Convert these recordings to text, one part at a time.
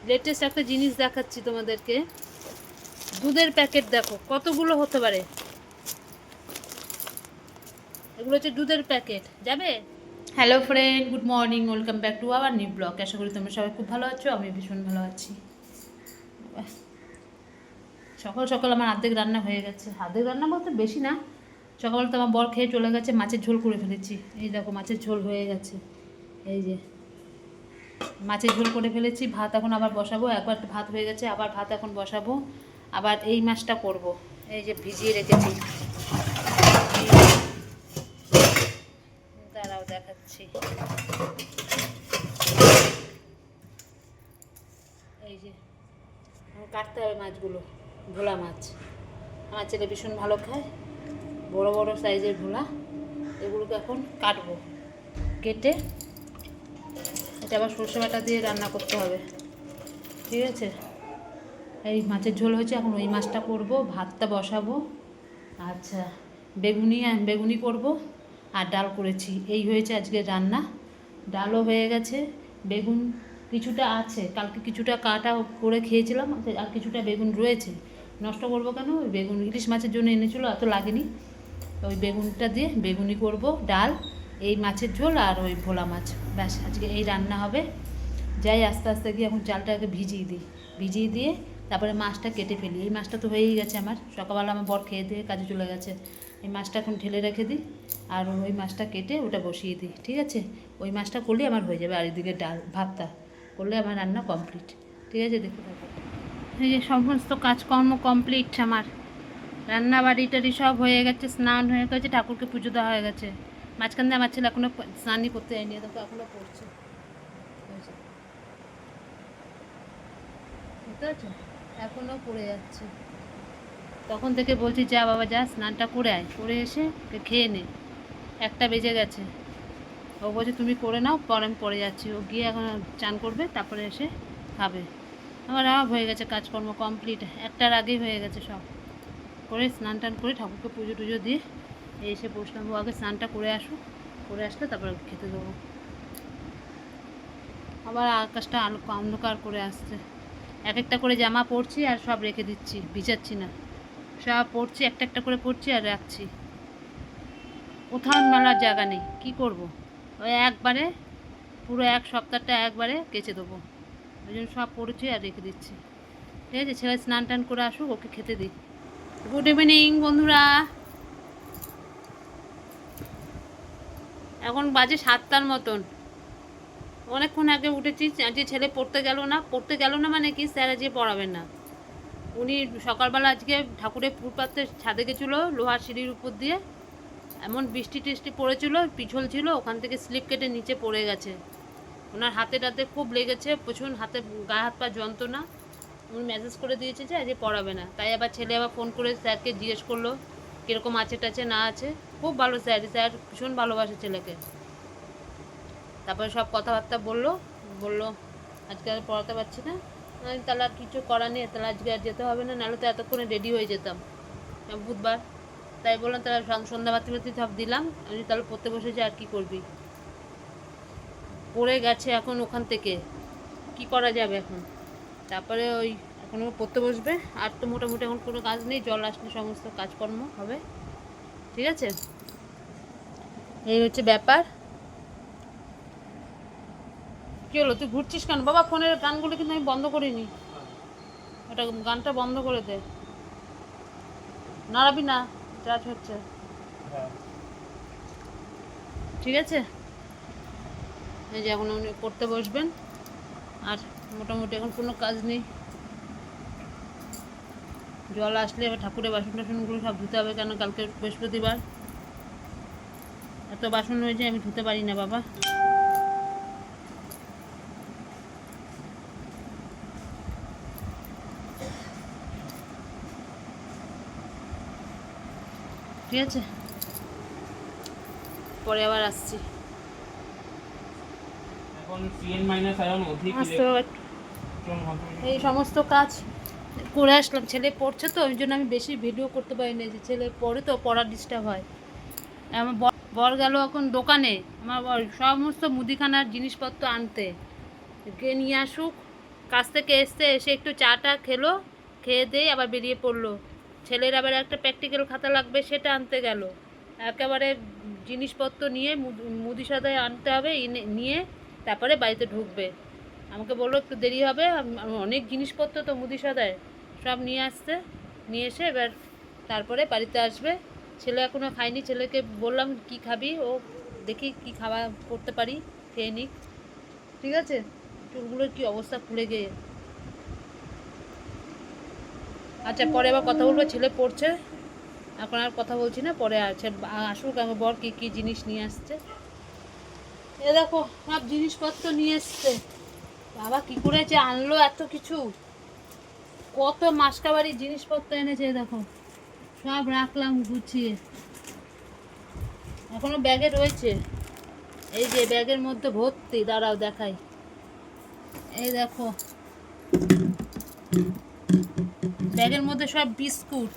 Latest একটা জিনিস দেখাচ্ছি তোমাদেরকে। দুধের প্যাকেট দেখো কতগুলো হতে পারে। এগুলো হচ্ছে দুধের প্যাকেট। যাবে? Hello friend, good morning, welcome back to our new blog. আশা করি তোমরা সবাই খুব ভালো আছো, আমি ভীষণ ভালো আছি। সকাল সকাল আমার অর্ধেক রান্না হয়ে গেছে। অর্ধেক রান্না বলতে বেশি না, সকাল তো আমার বর খেয়ে চলে গেছে। মাছের ঝোল করে ফেলেছি, এই দেখো মাছের ঝোল হয়ে গেছে। এই যে মাছের ঝোল করে ফেলেছি। ভাত এখন আবার বসাবো। একবার ভাত হয়ে গেছে, আবার ভাত এখন বসাবো। আবার এই মাছটা করব, এই যে ভিজিয়ে রেখেছি। দাঁড়াও দেখাচ্ছি। এই যে কাটতে হবে মাছগুলো, ভোলা মাছ। আমার ছেলে ভীষণ ভালো খায়, বড় বড় সাইজের ভোলা। এগুলোকে এখন কাটবো, কেটে এটা আবার সর্ষে বাটা দিয়ে রান্না করতে হবে। ঠিক আছে, এই মাছের ঝোল হয়েছে, এখন ওই মাছটা করব, ভাতটা বসাবো। আচ্ছা, বেগুনি করব আর ডাল করেছি। এই হয়েছে আজকে রান্না। ডালও হয়ে গেছে, বেগুন কিছুটা আছে, কালকে কিছুটা কাটা করে খেয়েছিলাম, আর কিছুটা বেগুন রয়েছে। নষ্ট করবো কেন? ওই বেগুন ইলিশ মাছের জন্য এনেছিলো, অত লাগেনি। ওই বেগুনটা দিয়ে বেগুনি করব, ডাল, এই মাছের ঝোল আর ওই ভোলা মাছ। ব্যাস, আজকে এই রান্না হবে। যাই আস্তে আস্তে গিয়ে এখন চালটাকে ভিজিয়ে দিয়ে তারপরে মাছটা কেটে ফেলি। এই মাছটা তো হয়েই গেছে আমার, সকালবেলা আমার বর খেয়ে দিয়ে কাজে চলে গেছে। এই মাছটা এখন ঢেলে রেখে দিই, আর ওই মাছটা কেটে ওটা বসিয়ে দিই। ঠিক আছে, ওই মাছটা করলেই আমার হয়ে যাবে, আর এদিকে ডাল ভাতটা করলে আমার রান্না কমপ্লিট। ঠিক আছে, দেখতে থাকো। এই যে সমস্ত কাজকর্ম কমপ্লিট আমার। রান্না বাড়ি টাড়ি সব হয়ে গেছে, স্নান হয়ে গেছে, ঠাকুরকে পুজো দেওয়া হয়ে গেছে। মাঝখান দিয়ে আমার ছেলে এখনও স্নানই করতে যায়নি, দেখো এখনও পড়ছে। বুঝতে পারছো, এখনও পড়ে যাচ্ছে। তখন থেকে বলছি যা বাবা যা, স্নানটা করে আয়, করে এসে খেয়ে নে। 1টা বেজে গেছে। ও বলছে তুমি করে নাও, পরে আমি পরে যাচ্ছি। ও গিয়ে এখন চান করবে, তারপরে এসে খাবে। আমার হয়ে গেছে কাজকর্ম কমপ্লিট, 1টার আগেই হয়ে গেছে সব। করে স্নান টান করে ঠাকুরকে পুজো টুজো দিয়ে এসে বসলাম। ও আগে স্নানটা করে আসুক, করে আসলে তারপরে খেতে দেবো। আবার আকাশটা আলো অন্ধকার করে আসছে। এক একটা করে জামা পরছি আর সব রেখে দিচ্ছি, ভিজাচ্ছি না। সব পরছি, একটা একটা করে পরছি আর রাখছি। কোথাও মেলার জায়গা নেই, কি করব? ওই একবারে পুরো এক সপ্তাহটা একবারে কেচে দেবো। ওই জন্য সব পড়েছি আর রেখে দিচ্ছি। ঠিক আছে, ছেলে স্নান টান করে আসুক, ওকে খেতে দিই। গুড ইভিনিং বন্ধুরা। এখন বাজে 7টার মতন। অনেকক্ষণ আগে উঠেছি। আজকে ছেলে পড়তে গেল না মানে কি, স্যার আজকে পড়াবেন না। উনি সকালবেলা আজকে ঠাকুরের পুরপাতে ছাদে গেছিলো, লোহার সিঁড়ির উপর দিয়ে। এমন বৃষ্টি টিষ্টি পড়েছিল, পিছল ছিল, ওখান থেকে স্লিপ কেটে নিচে পড়ে গেছে। ওনার হাতে টাতে খুব লেগেছে, প্রচুর হাতে গায়ে হাত পা যন্ত্রণা। উনি মেসেজ করে দিয়েছে যে আজকে পড়াবে না। তাই আবার ছেলে আবার ফোন করে স্যারকে জিজ্ঞেস করলো কীরকম আছে টাছে না আছে। খুব ভালো স্যার ভীষণ ভালোবাসে ছেলেকে। তারপরে সব কথাবার্তা বললো আজকে আর পড়াতে পারছি না। তাহলে আর কিছু করার নেই, তাহলে আজকে আর যেতে হবে না, নাহলে তো এতক্ষণে রেডি হয়ে যেতাম বুধবার। তাই বললাম তাহলে সন্ধ্যা বাতি সব দিলাম। আমি তাহলে পড়তে বসেছি, আর কি করবি, পড়ে গেছে এখন ওখান থেকে, কি করা যাবে এখন। তারপরে ওই এখন পড়তে বসবে। আর তো মোটামুটি এখন কোনো কাজ নেই, জল আসলে সমস্ত কাজকর্ম হবে। ঠিক আছে, এই হচ্ছে ব্যাপার। কী হলো, তুই ঘুরছিস কেন বাবা? ফোনের গানগুলো কিন্তু আমি বন্ধ করিনি, ওটা গানটা বন্ধ করে দে, নাড়াবি না, চার্জ হচ্ছে। ঠিক আছে, এই যে এখন উনি পড়তে বসবেন। আর মোটামুটি এখন কোনো কাজ নেই। জল আসলে এবার ঠাকুরের বাসন টাসনগুলো সব ধুতে হবে, কেন কালকে বৃহস্পতিবার। এত বাসন হয়েছে, আমি ধুতে পারি না বাবা। ঠিক আছে, পরে আবার আসছি। এই সমস্ত কাজ করে আসলাম। ছেলে পড়ছে তো, ওই জন্য আমি বেশি ভিডিও করতে পারি না। যে ছেলে পড়ে তো, পড়ার ডিস্টার্ব হয়। আমার বর গেল এখন দোকানে, আমার বর সমস্ত মুদিখানার জিনিসপত্র আনতে। গিয়ে নিয়ে আসুক, কাছ থেকে এসে একটু চাটা খেলো, খেয়ে দিয়ে আবার বেরিয়ে পড়লো। ছেলের আবার একটা প্র্যাকটিক্যাল খাতা লাগবে, সেটা আনতে গেল। একেবারে জিনিসপত্র নিয়ে মুদি সদায় আনতে হবে, নিয়ে তারপরে বাড়িতে ঢুকবে। আমাকে বললো একটু দেরি হবে, অনেক জিনিসপত্র তো মুদি সদায়, সব নিয়ে আসতে, নিয়ে এসে এবার তারপরে বাড়িতে আসবে। ছেলে এখনও খায়নি, ছেলেকে বললাম কি খাবি, ও দেখি কি খাওয়া করতে পারি, খেয়ে নিক। ঠিক আছে, চুলগুলোর কি অবস্থা খুলে গিয়ে। আচ্ছা, পরে আবার কথা বলবো, ছেলে পড়ছে, এখন আর কথা বলছি না, পরে আছে আসুক আমার বর কী কী জিনিস নিয়ে আসছে। এ দেখো সব জিনিসপত্র নিয়ে এসছে। বাবা কি করেছে আনলো এত কিছু, কত মাসকাবাড়ির জিনিসপত্র এনেছে দেখো, সব রাখলাম গুছিয়ে, এখনো ব্যাগে রয়েছে। এই যে ব্যাগের মধ্যে ভর্তি, দাঁড়াও দেখাই। এই দেখো ব্যাগের মধ্যে সব বিস্কুট,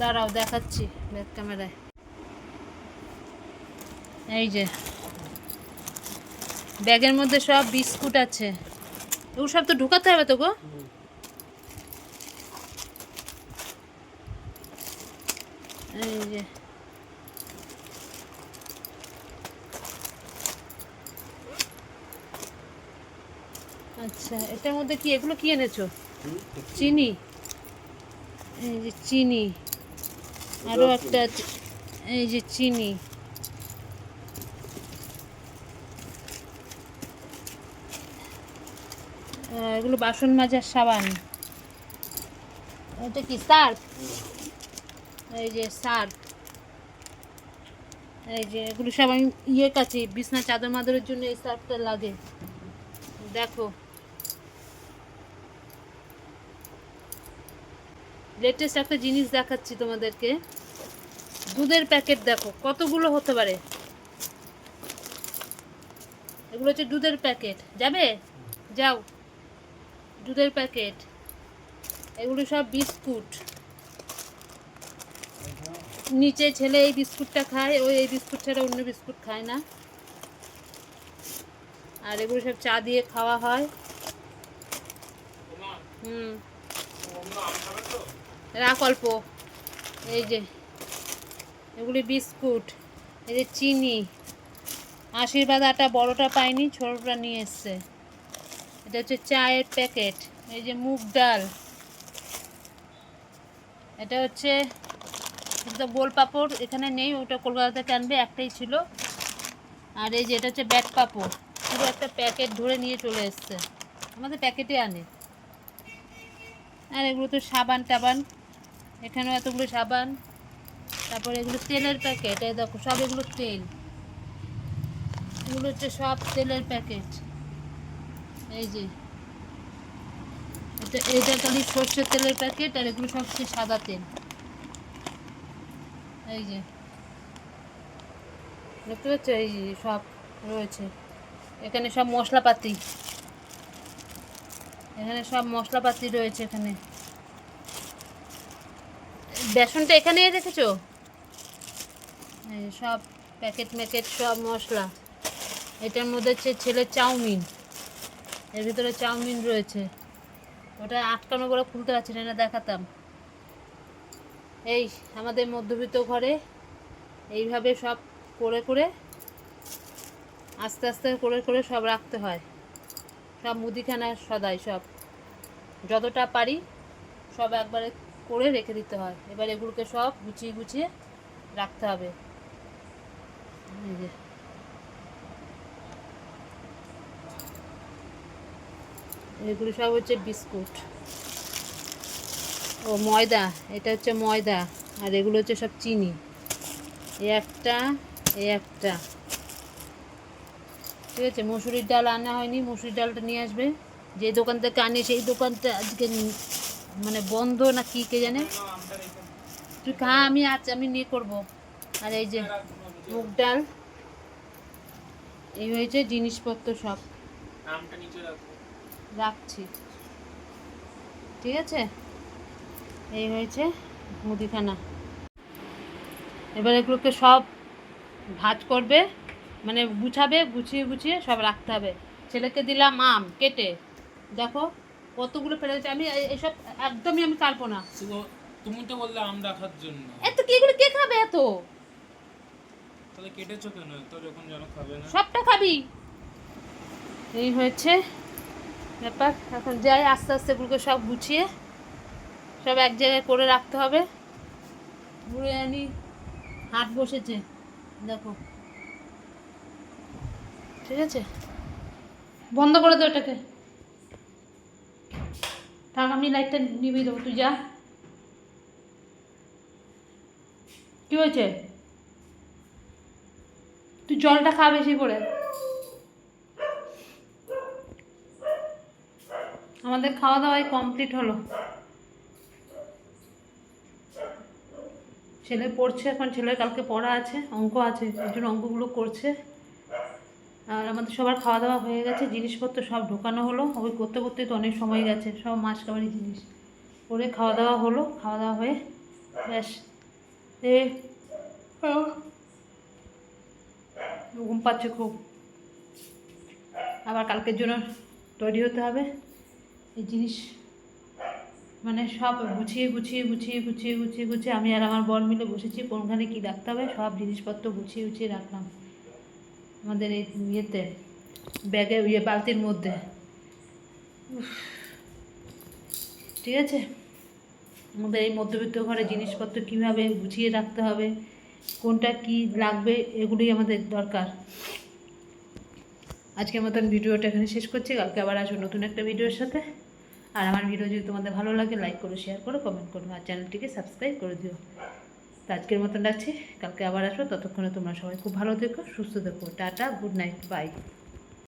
দাঁড়াও দেখাচ্ছি ব্যাগ ক্যামেরায়। এই যে ব্যাগের মধ্যে সব বিস্কুট আছে, এগুলো সব তো ঢুকাতে হবে তো গো। এই যে আচ্ছা, এটার মধ্যে কি, এগুলো কি এনেছো? চিনি, এই যে চিনি, আরো একটা, এই যে চিনি, এগুলো বাসন মাজার সাবান, এটা কি সার্ফ, এই যে সার্ফ, এই যে এগুলো সব আমি কাছে বিছনা চাদর মাদরের জন্য এই সার্ফটা লাগে। দেখো লেটেস্ট একটা জিনিস দেখাচ্ছি তোমাদেরকে, দুধের প্যাকেট দেখো কতগুলো হতে পারে, এগুলো হচ্ছে দুধের প্যাকেট। যাবে, যাও, দুধের প্যাকেট, এগুলো সব বিস্কুট। নিচে ছেলে এই বিস্কুটটা খায়, ওই এই বিস্কুট ছাড়া অন্য বিস্কুট খায় না। আর এগুলো সব চা দিয়ে খাওয়া হয়। রাখ অল্প। এই যে এগুলি বিস্কুট, এই যে চিনি, আশীর্বাদ আটা বড়টা পাইনি, ছোটটা নিয়ে এসছে। এটা হচ্ছে চায়ের প্যাকেট, এই যে মুগ ডাল, এটা হচ্ছে গোল পাঁপড়, এখানে নেই, ওটা কলকাতা থেকে আনবে, একটাই ছিল। আর এই যে এটা হচ্ছে ব্যাট পাঁপড়, পুরো একটা প্যাকেট ধরে নিয়ে চলে এসছে, আমাদের প্যাকেটে আনে। আর এগুলো তো সাবান টাবান, এখানেও এতগুলো সাবান। তারপরে এগুলো তেলের প্যাকেট, এই দেখো সব এগুলো তেল, এগুলো হচ্ছে সব তেলের প্যাকেট। এই যে এইটা খালি সর্ষের তেলের প্যাকেট, আর এগুলো সব হচ্ছে সাদা তেল। এই যে দেখতে পাচ্ছ, এই যে সব রয়েছে এখানে, সব মশলাপাতি, এখানে সব মশলাপাতি রয়েছে। এখানে বেসনটা এখানে রেখেছো, এই সব প্যাকেট ম্যাকেট সব মশলা। এটার মধ্যে হচ্ছে ছেলের চাউমিন, এর ভিতরে চাউমিন রয়েছে, ওটা আটকানো করে খুলতে পারছি না, দেখাতাম। এই আমাদের মধ্যবিত্ত ঘরে এইভাবে সব করে করে আস্তে আস্তে করে করে সব রাখতে হয়, সব মুদিখানা সদাই সব যতটা পারি সব একবারে করে রেখে দিতে হয়। এবার এগুলোকে সব গুছিয়ে গুছিয়ে রাখতে হবে। এই যে এগুলো সব হচ্ছে বিস্কুট, ও ময়দা, এটা হচ্ছে ময়দা, আর এগুলো হচ্ছে সব চিনি, এই একটা, এই একটা। ঠিক আছে, মসুরির ডাল আনা হয়নি, মসুরির ডালটা নিয়ে আসবে। যে দোকান থেকে আনি সেই দোকানটা আজকে মানে বন্ধ না কি কে জানে। তুই খা, আমি আচ্ছা আমি নিয়ে করবো। আর এই যে মুগ ডাল, এই হয়েছে জিনিসপত্র সব রাখছি। ঠিক আছে, এই হয়েছে মুদিখানা। এবার এগুলোকে সব ভাঁজ করবে, মানে গুছাবে, গুছিয়ে গুছিয়ে সব রাখতে হবে। ছেলেকে দিলাম আম কেটে, দেখো কতগুলো ফেলেছে। আমি এসব একদমই আমি পারবো না। তুমি তো বললে আম রাখার জন্য, এত কি এগুলো কে খাবে এত? তাহলে কেটেছো কেন? তো যখন জানো খাবে না। সবটা খাবি? এই হয়েছে ব্যাপার। এখন যাই আস্তে আস্তে এগুলোকে সব গুছিয়ে সব এক জায়গায় করে রাখতে হবে। ঘুরে আনি, হাট বসেছে দেখো, ঠিক আছে? বন্ধ করে দে ওটাকে, থাক আমি লাইটটা নিভিয়ে দেবো, তুই যা। কি হয়েছে? তুই জলটা খা বেশি করে। আমাদের খাওয়া দাওয়াই কমপ্লিট হলো। ছেলে পড়ছে এখন, ছেলের কালকে পড়া আছে, অঙ্ক আছে, এই জন্য অঙ্কগুলো করছে। আর আমাদের সবার খাওয়া দাওয়া হয়ে গেছে, জিনিসপত্র সব ঢোকানো হলো। ওই করতে করতে তো অনেক সময় গেছে, সব মাছ কাবারি জিনিস করে খাওয়া দাওয়া হলো। খাওয়া দাওয়া হয়ে ব্যাস এ ঘুম পাচ্ছে খুব। আবার কালকের জন্য তৈরি হতে হবে। এই জিনিস মানে সব গুছিয়ে গুছিয়ে গুছিয়ে গুছিয়ে গুছিয়ে গুছিয়ে আমি আর আমার বর মিলে বসেছি কোনখানে কী রাখতে হবে, সব জিনিসপত্র গুছিয়ে গুছিয়ে রাখলাম আমাদের এই ইয়েতে, ব্যাগে, বালতির মধ্যে। ঠিক আছে? আমাদের এই মধ্যবিত্ত ঘরে জিনিসপত্র কীভাবে গুছিয়ে রাখতে হবে, কোনটা কি লাগবে, এগুলোই আমাদের দরকার। আজকের মতন ভিডিওটা এখানে শেষ করছি। কালকে আবার আসবো নতুন একটা ভিডিওর সাথে। আর আমার ভিডিও যদি তোমাদের ভালো লাগে লাইক করো, শেয়ার করো, কমেন্ট করো, আর চ্যানেলটিকে সাবস্ক্রাইব করে দিও। তো আজকের মতন রাখছি, কালকে আবার আসবো। ততক্ষণে তোমরা সবাই খুব ভালো থেকো, সুস্থ থেকো। Tata, good night, by.